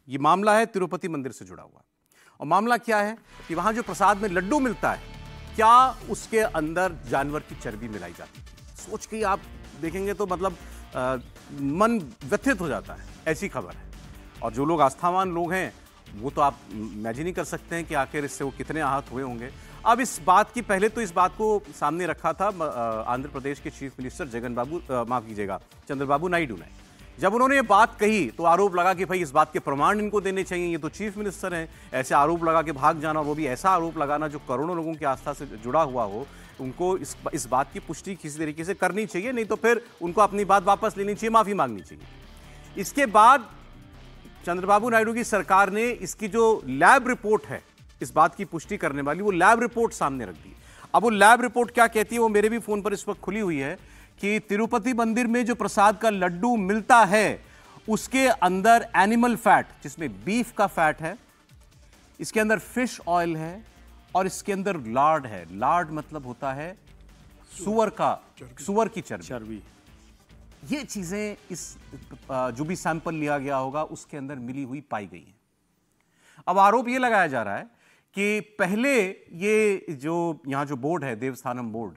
ये मामला है तिरुपति मंदिर से जुड़ा हुआ। और मामला क्या है कि वहां जो प्रसाद में लड्डू मिलता है, क्या उसके अंदर जानवर की चर्बी मिलाई जाती है। सोच के आप देखेंगे तो मतलब मन व्यथित हो जाता है, ऐसी खबर है। और जो लोग आस्थावान लोग हैं वो तो आप इमेजिन ही कर सकते हैं कि आखिर इससे वो कितने आहत हुए होंगे। अब इस बात की पहले तो इस बात को सामने रखा था आंध्र प्रदेश के चीफ मिनिस्टर चंद्रबाबू नायडू ने। जब उन्होंने ये बात कही तो आरोप लगा कि भाई इस बात के प्रमाण इनको देने चाहिए, ये तो चीफ मिनिस्टर हैं, ऐसे आरोप लगा के भाग जाना, वो भी ऐसा आरोप लगाना जो करोड़ों लोगों की आस्था से जुड़ा हुआ हो, उनको इस बात की पुष्टि किसी तरीके से करनी चाहिए, नहीं तो फिर उनको अपनी बात वापस लेनी चाहिए, माफी मांगनी चाहिए। इसके बाद चंद्रबाबू नायडू की सरकार ने इसकी जो लैब रिपोर्ट है इस बात की पुष्टि करने वाली, वो लैब रिपोर्ट सामने रख दी। अब वो लैब रिपोर्ट क्या कहती है, वो मेरे भी फोन पर इस वक्त खुली हुई है कि तिरुपति मंदिर में जो प्रसाद का लड्डू मिलता है उसके अंदर एनिमल फैट, जिसमें बीफ का फैट है, इसके अंदर फिश ऑयल है और इसके अंदर लार्ड है। लार्ड मतलब होता है सुअर की चर्बी। ये चीजें इस जो भी सैंपल लिया गया होगा उसके अंदर मिली हुई पाई गई हैं। अब आरोप ये लगाया जा रहा है कि पहले ये जो यहां जो बोर्ड है, देवस्थानम बोर्ड,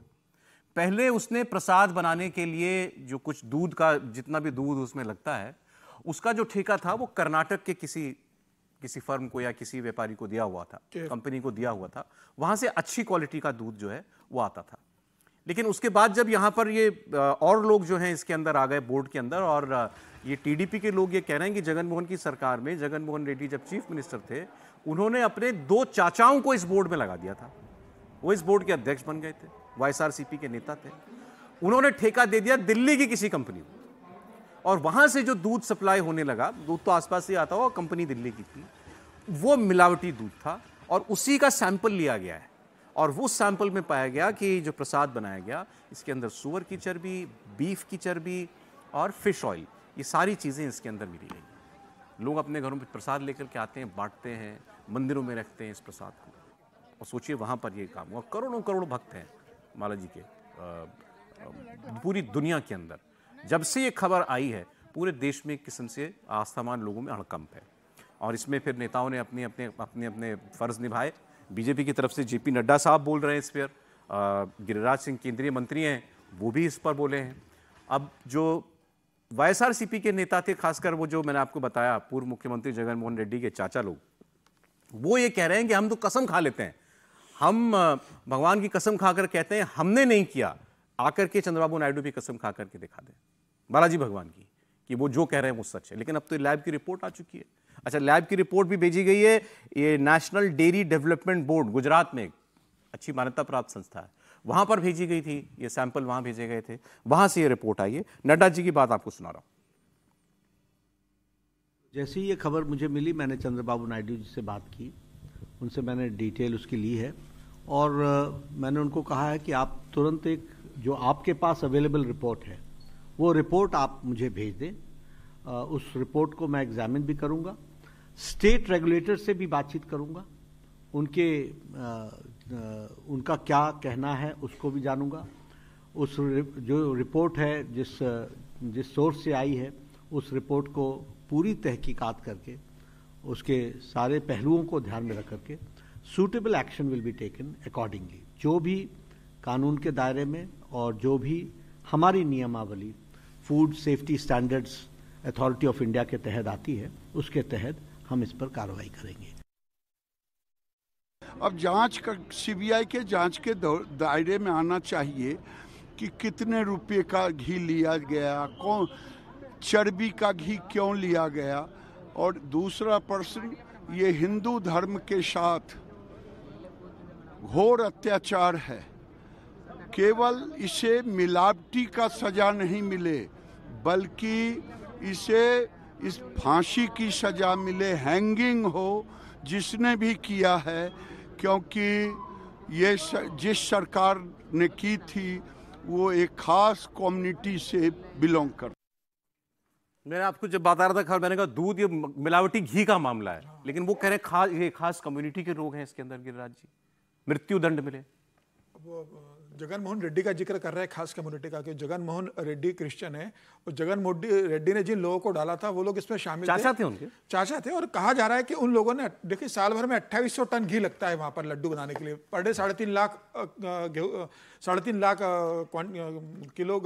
पहले उसने प्रसाद बनाने के लिए जो कुछ दूध का, जितना भी दूध उसमें लगता है, उसका जो ठेका था वो कर्नाटक के किसी फर्म को या किसी व्यापारी को दिया हुआ था, कंपनी को दिया हुआ था। वहां से अच्छी क्वालिटी का दूध जो है वो आता था। लेकिन उसके बाद जब यहां पर ये और लोग जो हैं इसके अंदर आ गए बोर्ड के अंदर, और ये टीडीपी के लोग ये कह रहे हैं कि जगनमोहन की सरकार में जगनमोहन रेड्डी जब चीफ मिनिस्टर थे, उन्होंने अपने 2 चाचाओं को इस बोर्ड में लगा दिया था। वो इस बोर्ड के अध्यक्ष बन गए थे, वाईएसआरसीपी के नेता थे। उन्होंने ठेका दे दिया दिल्ली की किसी कंपनी को, और वहां से जो दूध सप्लाई होने लगा, दूध तो आसपास से आता हुआ, कंपनी दिल्ली की थी, वो मिलावटी दूध था और उसी का सैंपल लिया गया है। और वो सैंपल में पाया गया कि जो प्रसाद बनाया गया इसके अंदर सुअर की चर्बी, बीफ की चर्बी और फिश ऑयल, ये सारी चीज़ें इसके अंदर मिली गई। लोग अपने घरों में प्रसाद लेकर के आते हैं, बांटते हैं, मंदिरों में रखते हैं इस प्रसाद को, और सोचिए वहाँ पर ये काम हुआ। करोड़ों करोड़ भक्त हैं बालाजी के पूरी दुनिया के अंदर। जब से ये खबर आई है पूरे देश में एक किस्म से आस्थावान लोगों में हड़कंप है, और इसमें फिर नेताओं ने अपने अपने फर्ज निभाए। बीजेपी की तरफ से जेपी नड्डा साहब बोल रहे हैं इस पर, गिरिराज सिंह केंद्रीय मंत्री हैं, वो भी इस पर बोले हैं। अब जो वाईएसआरसीपी के नेता थे, खासकर वो जो मैंने आपको बताया पूर्व मुख्यमंत्री जगनमोहन रेड्डी के चाचा लोग, वो ये कह रहे हैं कि हम तो कसम खा लेते हैं, हम भगवान की कसम खाकर कहते हैं हमने नहीं किया, आकर के चंद्रबाबू नायडू भी कसम खा करके दिखा दें बालाजी भगवान की कि वो जो कह रहे हैं वो सच है। लेकिन अब तो लैब की रिपोर्ट आ चुकी है। अच्छा, लैब की रिपोर्ट भी भेजी गई है। ये national dairy development board, Gujarat में एक अच्छी मान्यता प्राप्त संस्था है, वहां पर भेजी गई थी, ये सैंपल वहां भेजे गए थे, वहां से ये रिपोर्ट आई है। नड्डा जी की बात आपको सुना रहा हूं। जैसे ही ये खबर मुझे मिली, मैंने चंद्रबाबू नायडू जी से बात की, उनसे मैंने डिटेल उसकी ली है, और मैंने उनको कहा है कि आप तुरंत एक जो आपके पास अवेलेबल रिपोर्ट है वो रिपोर्ट आप मुझे भेज दें। उस रिपोर्ट को मैं एग्जामिन भी करूंगा, स्टेट रेगुलेटर से भी बातचीत करूंगा, उनका क्या कहना है उसको भी जानूंगा। उस जो रिपोर्ट है जिस सोर्स से आई है, उस रिपोर्ट को पूरी तहकीकात करके उसके सारे पहलुओं को ध्यान में रख करके suitable action will be taken accordingly. जो भी कानून के दायरे में और जो भी हमारी नियमावली food safety standards authority of India के तहत आती है, उसके तहत हम इस पर कार्रवाई करेंगे। अब जांच का सीबीआई के जांच के दायरे में आना चाहिए कि कितने रुपए का घी लिया गया, कौन चर्बी का घी क्यों लिया गया, और दूसरा प्रश्न, ये हिंदू धर्म के साथ घोर अत्याचार है। केवल इसे मिलावटी का सजा नहीं मिले, बल्कि इसे इस फांसी की सजा मिले, हैंगिंग हो जिसने भी किया है, क्योंकि ये जिस सरकार ने की थी वो एक खास कम्युनिटी से बिलोंग करता। मैंने आपको जब बता रहा था खबर, मैंने कहा दूध ये मिलावटी घी का मामला है, लेकिन वो कह रहे हैं ये खास कम्युनिटी के लोग हैं इसके अंदर। गिरिराज जी, मृत्यु दंड मिले। वो जगन मोहन रेड्डी का जिक्र कर रहे हैं खास कम्युनिटी का, कि जगन मोहन रेड्डी क्रिश्चियन है और जगन मोहन रेड्डी ने जिन लोगों को डाला था वो लोग इसमें शामिल थे, उनके चाचा थे। और कहा जा रहा है कि उन लोगों ने, देखिए साल भर में 2800 टन घी लगता है वहां पर लड्डू बनाने के लिए, per day 3.5 lakh kilo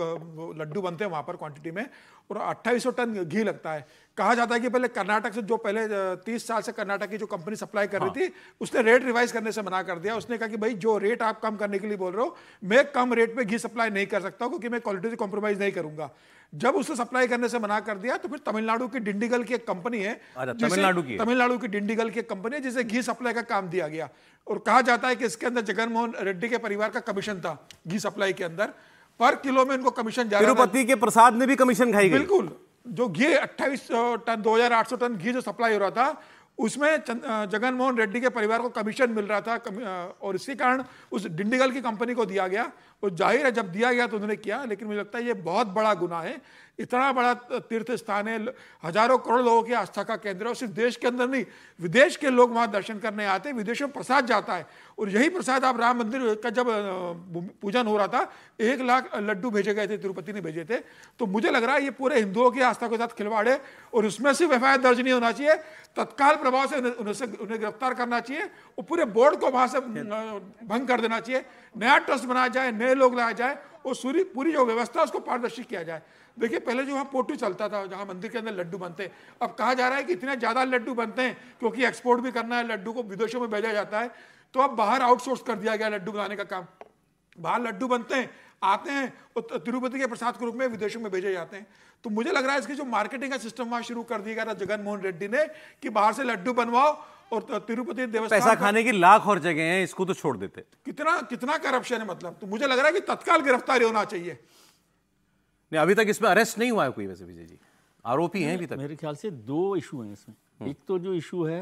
Laddu बनते हैं वहां पर क्वांटिटी में, और 2800 टन घी लगता है। कहा जाता है कि पहले कर्नाटक से, जो पहले 30 साल से कर्नाटक की जो कंपनी सप्लाई कर रही थी, उसने रेट रिवाइज करने से मना कर दिया। उसने कहा कि भाई जो रेट आप कम करने के लिए बोल रहे हो, मैं कम रेट पे घी सप्लाई नहीं कर सकता क्योंकि मैं क्वालिटी से कॉम्प्रोमाइज नहीं करूंगा। जब उसने सप्लाई करने से मना कर दिया तो फिर तमिलनाडु की डिंडीगल की एक कंपनी है, तमिलनाडु की डिंडीगल की कंपनी है जिसे घी सप्लाई का काम दिया गया, और कहा जाता है कि इसके अंदर जगन मोहन रेड्डी के परिवार का कमीशन था घी सप्लाई के अंदर, पर किलो में इनको कमीशन जा रहा था। तिरुपति के प्रसाद ने भी कमीशन खाई गई। बिल्कुल, जो घी 28 टन 2800 टन घी जो सप्लाई हो रहा था उसमें जगन मोहन रेड्डी के परिवार को कमीशन मिल रहा था, और इसी कारण उस डिंडीगल की कंपनी को दिया गया। और जाहिर है जब दिया गया तो उन्होंने किया, लेकिन मुझे लगता है ये बहुत बड़ा गुनाह है। इतना बड़ा तीर्थ स्थान है, हजारों करोड़ लोगों की आस्था का केंद्र है, और सिर्फ देश के अंदर नहीं विदेश के लोग वहां दर्शन करने आते हैं, विदेशों में प्रसाद जाता है। और यही प्रसाद आप राम मंदिर का जब पूजन हो रहा था 1 लाख लड्डू भेजे गए थे, तिरुपति ने भेजे थे। तो मुझे लग रहा है ये पूरे हिंदुओं की आस्था के साथ खिलवाड़ है, और उसमें सिर्फ FIR दर्ज नहीं होना चाहिए, तत्काल प्रभाव से उन्हें गिरफ्तार करना चाहिए और पूरे बोर्ड को वहां से भंग कर देना चाहिए। नया ट्रस्ट बनाया जाए, नए लोग लाया जाए और पूरी जो व्यवस्था उसको पारदर्शी किया जाए। देखिए पहले जो वहाँ पोटू चलता था, जहाँ मंदिर के अंदर लड्डू बनते हैं, अब कहा जा रहा है कि इतने ज्यादा लड्डू बनते हैं क्योंकि एक्सपोर्ट भी करना है, लड्डू को विदेशों में भेजा जाता है, तो अब बाहर आउटसोर्स कर दिया गया लड्डू बनाने का काम। बाहर लड्डू बनते हैं, आते हैं और तिरुपति के प्रसाद के रूप में विदेशों में भेजे जाते हैं। तो मुझे लग रहा है इसकी जो मार्केटिंग का सिस्टम वहां शुरू कर दिया गया था जगन मोहन रेड्डी ने, कि बाहर से लड्डू बनवाओ और तिरुपति देवस्थान, पैसा खाने की लाख और जगह हैं, इसको तो छोड़ देते। कितना करप्शन है मतलब। तो मुझे लग रहा है कि तत्काल गिरफ्तारी होना चाहिए। नहीं, अभी तक इसमें अरेस्ट नहीं हुआ है कोई, वैसे विजय जी आरोपी हैं अभी तक। मेरे ख्याल से 2 इशू हैं इसमें। एक तो जो इशू है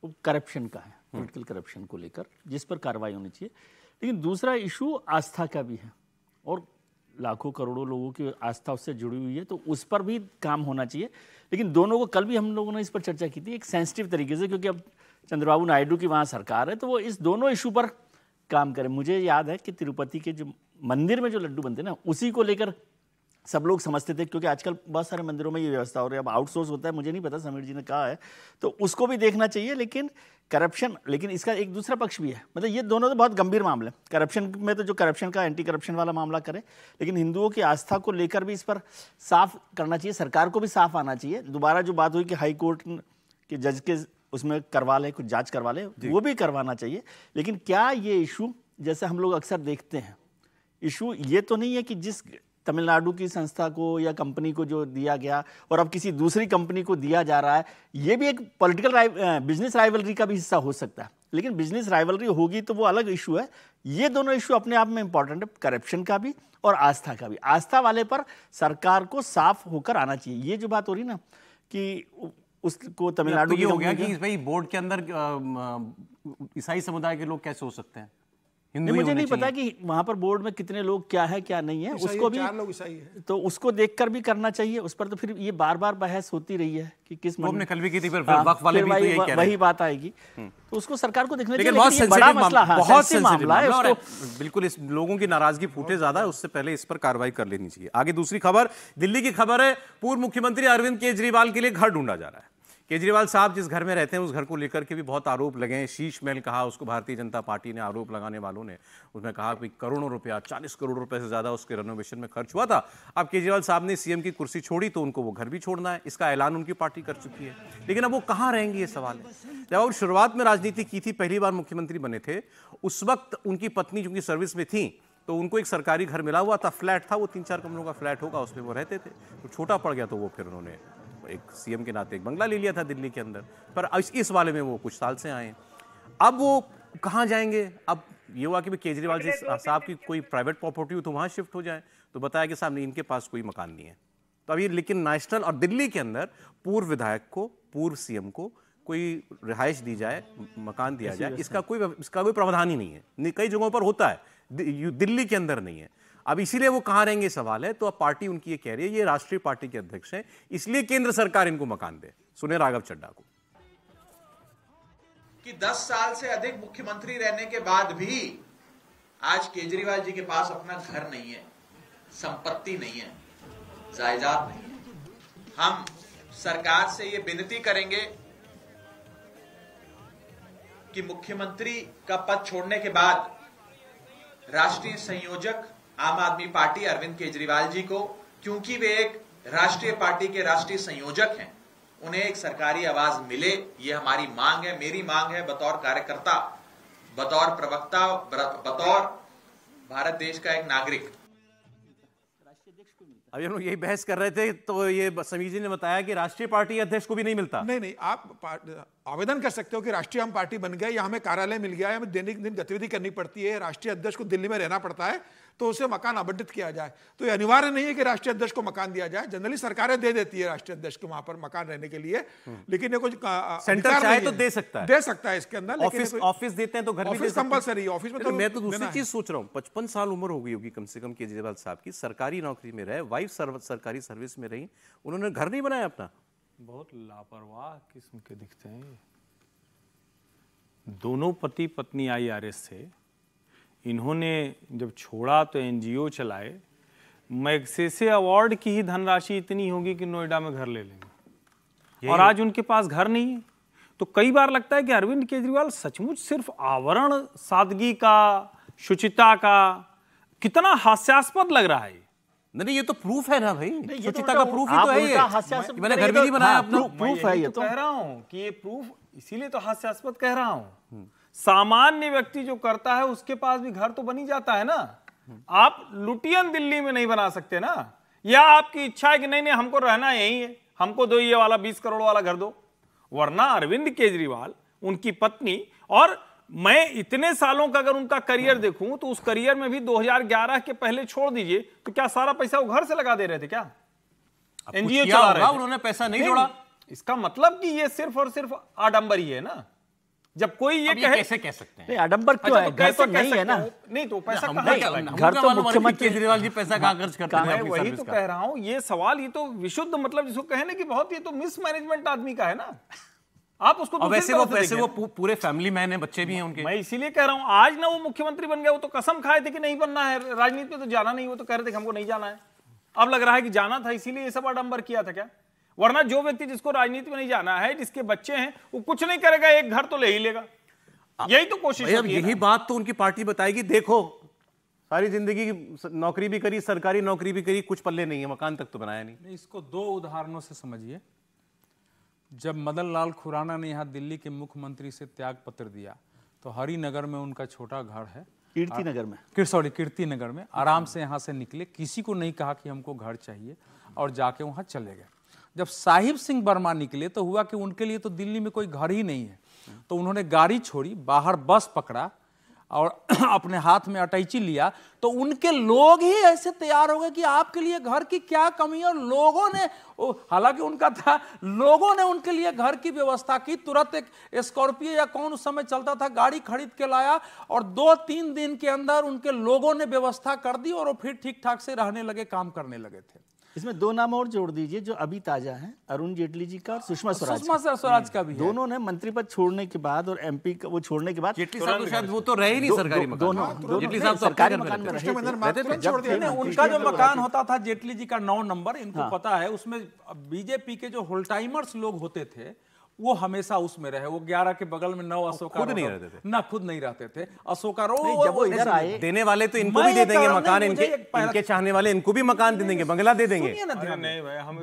वो करप्शन का है, पॉलिटिकल करप्शन को लेकर, जिस पर कार्रवाई होनी चाहिए। लेकिन दूसरा इशू आस्था का भी है, और लाखों करोड़ों लोगों की आस्था उससे जुड़ी हुई है, तो उस पर भी काम होना चाहिए। लेकिन दोनों को, कल भी हम लोगों ने इस पर चर्चा की थी एक सेंसिटिव तरीके से, क्योंकि अब चंद्रबाबू नायडू की वहाँ सरकार है, तो वो इस दोनों इशू पर काम करें। मुझे याद है कि तिरुपति के जो मंदिर में जो लड्डू बनते हैं ना, उसी को लेकर सब लोग समझते थे, क्योंकि आजकल बहुत सारे मंदिरों में ये व्यवस्था हो रही है, अब आउटसोर्स होता है, मुझे नहीं पता, समीर जी ने कहा है, तो उसको भी देखना चाहिए। लेकिन करप्शन, लेकिन इसका एक दूसरा पक्ष भी है, मतलब ये दोनों तो बहुत गंभीर मामले। करप्शन में तो जो करप्शन का एंटी करप्शन वाला मामला करे, लेकिन हिंदुओं की आस्था को लेकर भी इस पर साफ करना चाहिए, सरकार को भी साफ आना चाहिए। दोबारा जो बात हुई कि हाई कोर्ट के जज के उसमें करवा ले, कुछ जांच करवा ले, वो भी करवाना चाहिए। लेकिन क्या ये इशू, जैसे हम लोग अक्सर देखते हैं, इशू ये तो नहीं है कि जिस तमिलनाडु की संस्था को या कंपनी को जो दिया गया और अब किसी दूसरी कंपनी को दिया जा रहा है, ये भी एक पॉलिटिकल बिजनेस राइवलरी का भी हिस्सा हो सकता है। लेकिन बिजनेस राइवलरी होगी तो वो अलग इशू है। ये दोनों इशू अपने आप में इंपॉर्टेंट है, करप्शन का भी और आस्था का भी। आस्था वाले पर सरकार को साफ होकर आना चाहिए। ये जो बात हो रही ना कि उसको तमिलनाडु तो ये हो गया कि भाई बोर्ड के अंदर ईसाई समुदाय के लोग कैसे हो सकते हैं? मुझे नहीं पता कि वहां पर बोर्ड में कितने लोग क्या है क्या नहीं है, उसको भी 4 लोग ईसाई है, तो उसको देखकर भी करना चाहिए। उस पर तो फिर ये बार-बार बहस होती रही है कि किस हमने कल भी की थी, फिर वक्फ वाले भी तो यही कह रहे हैं, वही बात आएगी। तो उसको सरकार को देखना चाहिए। बहुत बड़ा मसला, बहुत सेंसिटिव मामला है, और बिल्कुल इस लोगों की नाराजगी फूटे ज्यादा है, उससे पहले इस पर कार्रवाई कर लेनी चाहिए। आगे दूसरी खबर, दिल्ली की खबर है, पूर्व मुख्यमंत्री अरविंद केजरीवाल के लिए घर ढूंढा जा रहा है। केजरीवाल साहब जिस घर में रहते हैं उस घर को लेकर के भी बहुत आरोप लगे हैं। शीश महल कहा उसको भारतीय जनता पार्टी ने, आरोप लगाने वालों ने, उसमें कहा कि करोड़ों रुपया, 40 करोड़ रुपए से ज्यादा उसके रेनोवेशन में खर्च हुआ था। अब केजरीवाल साहब ने सीएम की कुर्सी छोड़ी तो उनको वो घर भी छोड़ना है, इसका ऐलान उनकी पार्टी कर चुकी है। लेकिन अब वो कहाँ रहेंगे, ये सवाल है। जब वो शुरुआत में राजनीति की थी, पहली बार मुख्यमंत्री बने थे, उस वक्त उनकी पत्नी चूंकि सर्विस में थी तो उनको एक सरकारी घर मिला हुआ था, फ्लैट था, वो 3-4 कमरों का फ्लैट होगा, उसमें वो रहते थे। तो छोटा पड़ गया तो वो फिर उन्होंने एक सीएम के नाते एक बंगला ले लिया था दिल्ली के अंदर, पर इस वाले में वो कुछ साल से आए। अब वो कहाँ जाएंगे? अब ये हुआ कि केजरीवाल जी साहब की कोई प्राइवेट प्रॉपर्टी हो तो वहाँ शिफ्ट हो जाए, तो बताया कि साहब नहीं, इनके पास कोई मकान नहीं है। तो अब ये, लेकिन नेशनल और दिल्ली के अंदर पूर्व विधायक को, पूर्व सीएम को कोई रिहाइश दी जाए, मकान दिया जाए, इसका कोई प्रावधान ही नहीं है। कई जगहों पर होता है, दिल्ली के अंदर नहीं है। अब इसीलिए वो कहां रहेंगे सवाल है। तो अब पार्टी उनकी ये कह रही है, ये राष्ट्रीय पार्टी के अध्यक्ष हैं, इसलिए केंद्र सरकार इनको मकान दे। सुने राघव चड्ढा को कि 10 साल से अधिक मुख्यमंत्री रहने के बाद भी आज केजरीवाल जी के पास अपना घर नहीं है, संपत्ति नहीं है, जायदाद नहीं है। हम सरकार से ये विनती करेंगे कि मुख्यमंत्री का पद छोड़ने के बाद राष्ट्रीय संयोजक आम आदमी पार्टी अरविंद केजरीवाल जी को, क्योंकि वे एक राष्ट्रीय पार्टी के राष्ट्रीय संयोजक हैं, उन्हें एक सरकारी आवाज मिले। ये हमारी मांग है, मेरी मांग है बतौर कार्यकर्ता, बतौर प्रवक्ता, बतौर भारत देश का एक नागरिक। अभी हम लोग यही बहस कर रहे थे तो ये समीर जी ने बताया कि राष्ट्रीय पार्टी अध्यक्ष को भी नहीं मिलता। नहीं, आप आवेदन कर सकते हो कि राष्ट्रीय हम पार्टी बन गए या हमें कार्यालय मिल गया है, हमें दैनिक दिन गतिविधि करनी पड़ती है, राष्ट्रीय अध्यक्ष को दिल्ली में रहना पड़ता है, तो उसे मकान आवंटित किया जाए। तो ये अनिवार्य नहीं है कि राष्ट्रीय अध्यक्ष को मकान दिया जाए, जनरली सरकारें दे देती है राष्ट्रीय अध्यक्ष को वहां पर मकान रहने के लिए, लेकिन ये कुछ सेंटर चाहे तो दे सकता है इसके अंदर। ऑफिस देते हैं तो घर भी दे कंपलसरी है, ऑफिस में तो मैं तो दूसरी चीज सोच रहा हूँ, 55 साल उम्र हो गई होगी कम से कम केजरीवाल साहब की, सरकारी नौकरी में रहे, वाइफ सरकारी सर्विस में रही, उन्होंने घर नहीं बनाया अपना। बहुत लापरवाह किस्म के दिखते हैं। दोनों पति पत्नी IRS थे, इन्होंने जब छोड़ा तो NGO चलाए, मैग्सेसे अवार्ड की ही धनराशि इतनी होगी कि नोएडा में घर ले लेंगे, और आज उनके पास घर नहीं है। तो कई बार लगता है कि अरविंद केजरीवाल सचमुच सिर्फ आवरण सादगी का, शुचिता का, कितना हास्यास्पद लग रहा है। नहीं, ये तो प्रूफ है ना भाई, शुचिता का प्रूफ ही आप तो है उल्टा ये। मैंने घर भी नहीं बनाया अपना, प्रूफ है ये तो कह रहा हूं कि ये प्रूफ, इसीलिए तो हास्यास्पद कह रहा हूं। सामान्य व्यक्ति जो करता है उसके पास भी घर तो बनी जाता है ना। आप लुटियन दिल्ली में नहीं बना सकते ना, या आपकी इच्छा है कि नहीं हमको रहना यही है, हमको दो ये वाला 20 करोड़ वाला घर दो। वरना अरविंद केजरीवाल, उनकी पत्नी, और मैं इतने सालों का अगर उनका करियर देखूं तो उस करियर में भी 2011 के पहले छोड़ दीजिए तो क्या सारा पैसा वो घर से लगा दे रहे थे क्या? NGO चला रहे थे, उन्होंने पैसा नहीं जोड़ा। इसका मतलब कि ये सिर्फ और सिर्फ आडंबर ही है ना। जब कोई ये कहे, कैसे कह सकते हैं? नहीं, आडंबर क्यों है? घर तो नहीं है ना। नहीं तो पैसा हम कहाँ क्या है? घर तो मुख्यमंत्री केजरीवाल जी पैसा कहाँ खर्च करते हैं मैं अपनी वही सर्विस तो का? कह रहा हूँ, ये सवाल, ये तो विशुद्ध मतलब जिसको कहे ना कि बहुत, ये तो मिसमैनेजमेंट आदमी का है ना। आप उसको और वैसे वो पूरे फैमिली मैन है, बच्चे भी हैं उनके। मैं इसीलिए कह रहा हूं, आज ना वो मुख्यमंत्री बन गया, वो तो कसम खाए थे कि नहीं बनना है, राजनीति में तो जाना नहीं, वो तो कह रहे थे कि हमको नहीं जाना है। अब लग रहा है कि जाना था, इसीलिए ये सब आडंबर किया था क्या? वरना जो व्यक्ति जिसको राजनीति में नहीं जाना है, जिसके बच्चे हैं, वो कुछ नहीं करेगा, एक घर तो ले ही लेगा। यही तो कोशिश है। यही बात तो उनकी पार्टी बताएगी, देखो सारी जिंदगी नौकरी भी करी, सरकारी नौकरी भी करी, कुछ पल्ले नहीं है, मकान तक तो बनाया नहीं। इसको दो उदाहरणों से समझिए। जब मदन लाल खुराना ने यहाँ दिल्ली के मुख्यमंत्री से त्याग पत्र दिया तो हरिनगर में उनका छोटा घर है, कीर्तिनगर में, कीर्तिनगर में आराम से यहाँ से निकले, किसी को नहीं कहा कि हमको घर चाहिए, और जाके वहाँ चले गए। जब साहिब सिंह वर्मा निकले तो हुआ कि उनके लिए तो दिल्ली में कोई घर ही नहीं है, तो उन्होंने गाड़ी छोड़ी, बाहर बस पकड़ा और अपने हाथ में अटैची लिया, तो उनके लोग ही ऐसे तैयार हो गए कि आपके लिए घर की क्या कमी है। और लोगों ने, हालांकि उनका था, लोगों ने उनके लिए घर की व्यवस्था की। तुरंत एक स्कॉर्पियो या कौन उस समय चलता था, गाड़ी खरीद के लाया, और 2-3 दिन के अंदर उनके लोगों ने व्यवस्था कर दी और वो फिर ठीक ठाक से रहने लगे, काम करने लगे थे। इसमें 2 नाम और जोड़ दीजिए जो अभी ताजा हैं, अरुण जेटली जी का और सुषमा स्वराज का भी है। दोनों ने मंत्री पद छोड़ने के बाद और MP का वो छोड़ने के बाद, जेटली साहब तो शायद वो तो रहे ही नहीं सरकारी मकान। दोनों जेटली साहब सरकारी मकान में रहे थे। उनका जो मकान होता था जेटली जी का 9 नंबर, इनको पता है, उसमें बीजेपी के जो होल्टाइमर्स लोग होते थे वो हमेशा उसमें रहे। वो 11 के बगल में 9 अशोका खुद नहीं रहते थे ना, खुद नहीं रहते थे। अशोका जब वो इधर आए, देने वाले तो इनको भी दे देंगे मकान, इनके चाहने वाले इनको भी मकान दे देंगे, बंगला दे देंगे।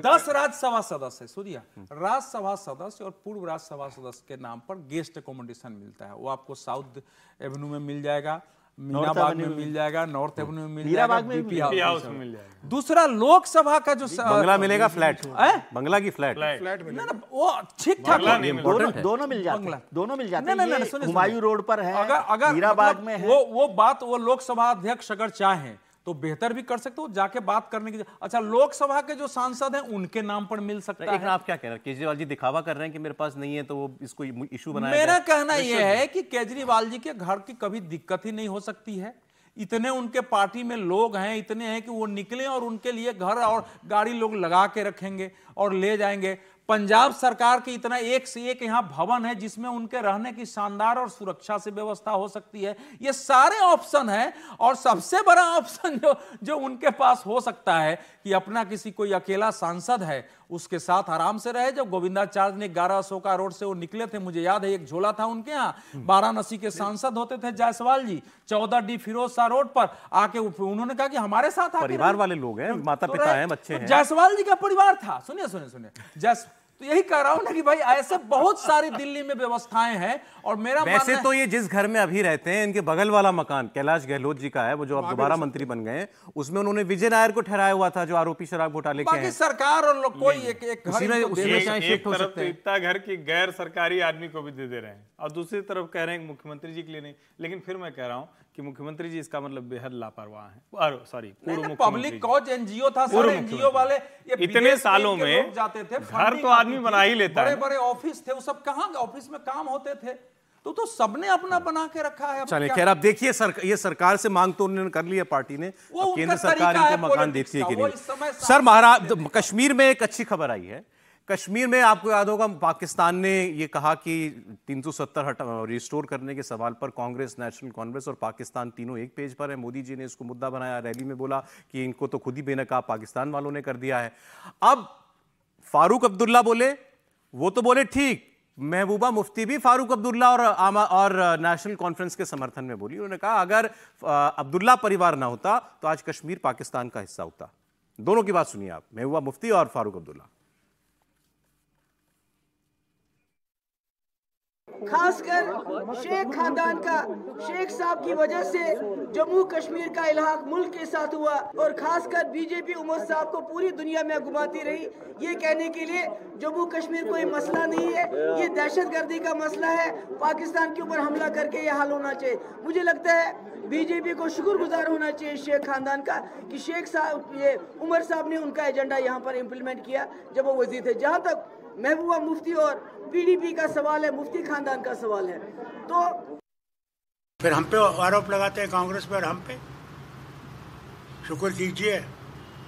10 राज्यसभा सदस्य, सुनिए, राज्यसभा सदस्य और पूर्व राज्यसभा सदस्य के नाम पर गेस्ट अकोमोडेशन मिलता है। वो आपको साउथ एवेन्यू में मिल जाएगा, मीनाबाग में मिल जाएगा, नॉर्थ एवेन्यू में मिल जाएगा, बीपी हाउस में मिल जाएगा। दूसरा लोकसभा का जो बंगला मिलेगा, फ्लैट, बंगला की फ्लैट ना, वो ठीक ठाक दोनों मिल जाते हैं। हुमायूं रोड पर है, अगर मीराबाग में है। वो बात, वो लोकसभा अध्यक्ष अगर चाहें तो बेहतर भी कर सकते हो, जाके बात करने की। अच्छा, लोकसभा के जो सांसद हैं उनके नाम पर मिल सकता है। आप क्या कह रहे हैं, केजरीवाल जी दिखावा कर रहे हैं कि मेरे पास नहीं है तो वो इसको इशू बनाया? मेरा कहना यह है कि केजरीवाल जी के घर की कभी दिक्कत ही नहीं हो सकती है। इतने उनके पार्टी में लोग हैं, इतने हैं कि वो निकले और उनके लिए घर और गाड़ी लोग लगा के रखेंगे और ले जाएंगे। पंजाब सरकार के इतना एक से एक यहाँ भवन है जिसमें उनके रहने की शानदार और सुरक्षा से व्यवस्था हो सकती है। ये सारे ऑप्शन है और सबसे बड़ा ऑप्शन जो उनके पास हो सकता है कि अपना किसी कोई अकेला सांसद है उसके साथ आराम से रहे। जब गोविंदाचार्य ने 11 अशोका रोड से वो निकले थे, मुझे याद है एक झोला था उनके यहाँ, वाराणसी के सांसद होते थे जायसवाल जी, 14D फिरोज शाह रोड पर आके उन्होंने कहा कि हमारे साथ परिवार वाले लोग हैं, माता पिता हैं, बच्चे हैं। जायसवाल जी का परिवार था। सुनिए तो यही कह रहा हूं ना कि भाई ऐसे बहुत सारी दिल्ली में व्यवस्थाएं हैं। और मेरा वैसे तो ये जिस घर में अभी रहते हैं, इनके बगल वाला मकान कैलाश गहलोत जी का है, वो जो अब दोबारा मंत्री बन गए, उसमें उन्होंने विजय नायर को ठहराया हुआ था जो आरोपी शराब घोटाले के हैं। सरकार और लोग कोई एक तरफ इतना घर की गैर सरकारी आदमी को भी दे रहे हैं और दूसरी तरफ कह रहे हैं मुख्यमंत्री जी के लिए नहीं। लेकिन फिर मैं कह रहा हूं कि मुख्यमंत्री जी इसका मतलब बेहद लापरवाह है। सॉरी, पब्लिक कॉज एनजीओ था, सारे एनजीओ वाले इतने सालों में जाते थे, घर तो आदमी बना ही लेता है। बड़े बड़े ऑफिस थे, वो सब कहाँ ऑफिस में काम होते थे, तो सबने अपना बना के रखा है। चलिए खैर, अब देखिए ये सरकार से मांग तो उन्होंने कर ली है पार्टी ने, केंद्र सरकार इनके मकान देती है कि नहीं। सर, महाराज कश्मीर में एक अच्छी खबर आई है। कश्मीर में आपको याद होगा पाकिस्तान ने ये कहा कि 370 रिस्टोर करने के सवाल पर कांग्रेस, नेशनल कांग्रेस और पाकिस्तान तीनों एक पेज पर है। मोदी जी ने इसको मुद्दा बनाया, रैली में बोला कि इनको तो खुद ही बेनकाब पाकिस्तान वालों ने कर दिया है। अब फारूक अब्दुल्ला बोले, वो तो बोले ठीक, महबूबा मुफ्ती भी फारूक अब्दुल्ला और नेशनल कॉन्फ्रेंस के समर्थन में बोली। उन्होंने कहा अगर अब्दुल्ला परिवार ना होता तो आज कश्मीर पाकिस्तान का हिस्सा होता। दोनों की बात सुनिए आप, महबूबा मुफ्ती और फारूक अब्दुल्ला। खासकर शेख खानदान का, शेख साहब की वजह से जम्मू कश्मीर का इलाहाक मुल्क के साथ हुआ और खासकर बीजेपी उमर साहब को पूरी दुनिया में घुमाती रही ये कहने के लिए जम्मू कश्मीर कोई मसला नहीं है, ये दहशतगर्दी का मसला है, पाकिस्तान के ऊपर हमला करके ये हल होना चाहिए। मुझे लगता है बीजेपी को शुक्रगुजार होना चाहिए शेख खानदान का कि शेख साहब, ये उमर साहब ने उनका एजेंडा यहाँ पर इम्प्लीमेंट किया जब वो वजीर थे। जहाँ तक महबूबा मुफ्ती और पीडीपी का सवाल है, मुफ्ती खानदान का सवाल है, तो फिर हम पे आरोप लगाते हैं कांग्रेस पे और हम पे। शुक्र कीजिए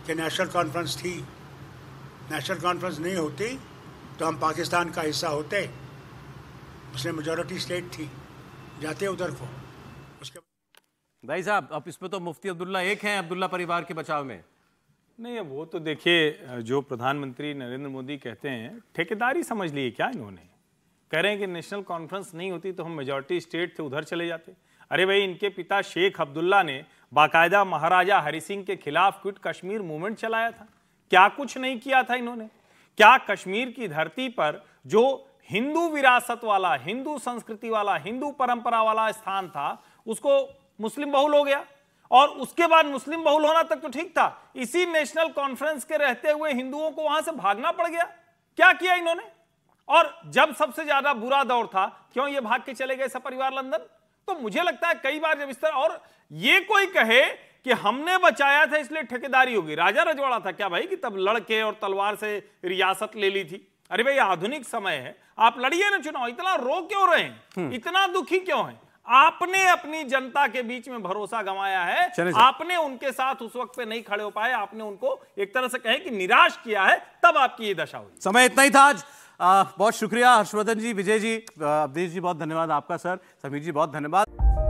कि नेशनल कॉन्फ्रेंस थी। नेशनल कॉन्फ्रेंस नहीं होती तो हम पाकिस्तान का हिस्सा होते। उसने मेजॉरिटी स्टेट थी, जाते उधर को। उसके भाई साहब, अब इसमें तो मुफ्ती अब्दुल्ला एक हैं अब्दुल्ला परिवार के बचाव में। नहीं, वो तो देखिए, जो प्रधानमंत्री नरेंद्र मोदी कहते हैं, ठेकेदारी समझ लिए क्या इन्होंने। कह रहे हैं कि नेशनल कॉन्फ्रेंस नहीं होती तो हम मेजॉरिटी स्टेट थे, उधर चले जाते। अरे भाई, इनके पिता शेख अब्दुल्ला ने बाकायदा महाराजा हरि सिंह के खिलाफ क्विट कश्मीर मूवमेंट चलाया था। क्या कुछ नहीं किया था इन्होंने? क्या कश्मीर की धरती पर जो हिंदू विरासत वाला, हिंदू संस्कृति वाला, हिंदू परंपरा वाला स्थान था उसको मुस्लिम बहुल हो गया? और उसके बाद मुस्लिम बहुल होना तक तो ठीक था, इसी नेशनल कॉन्फ्रेंस के रहते हुए हिंदुओं को वहां से भागना पड़ गया। क्या किया इन्होंने? और जब सबसे ज्यादा बुरा दौर था, क्यों ये भाग के चले गए सपरिवार लंदन? तो मुझे लगता है कई बार जब इस तरह, और ये कोई कहे कि हमने बचाया था इसलिए ठेकेदारी होगी। राजा रजवाड़ा था क्या भाई कि तब लड़के और तलवार से रियासत ले ली थी? अरे भाई, आधुनिक समय है, आप लड़िए ना चुनाव। इतना रो क्यों रहे हैं? इतना दुखी क्यों है? आपने अपनी जनता के बीच में भरोसा गंवाया है, आपने उनके साथ उस वक्त पे नहीं खड़े हो पाए, आपने उनको एक तरह से कहें कि निराश किया है, तब आपकी ये दशा हुई। समय इतना ही था आज। बहुत शुक्रिया हर्षवर्धन जी, विजय जी, अवधेश जी बहुत धन्यवाद आपका, सर समीर जी बहुत धन्यवाद।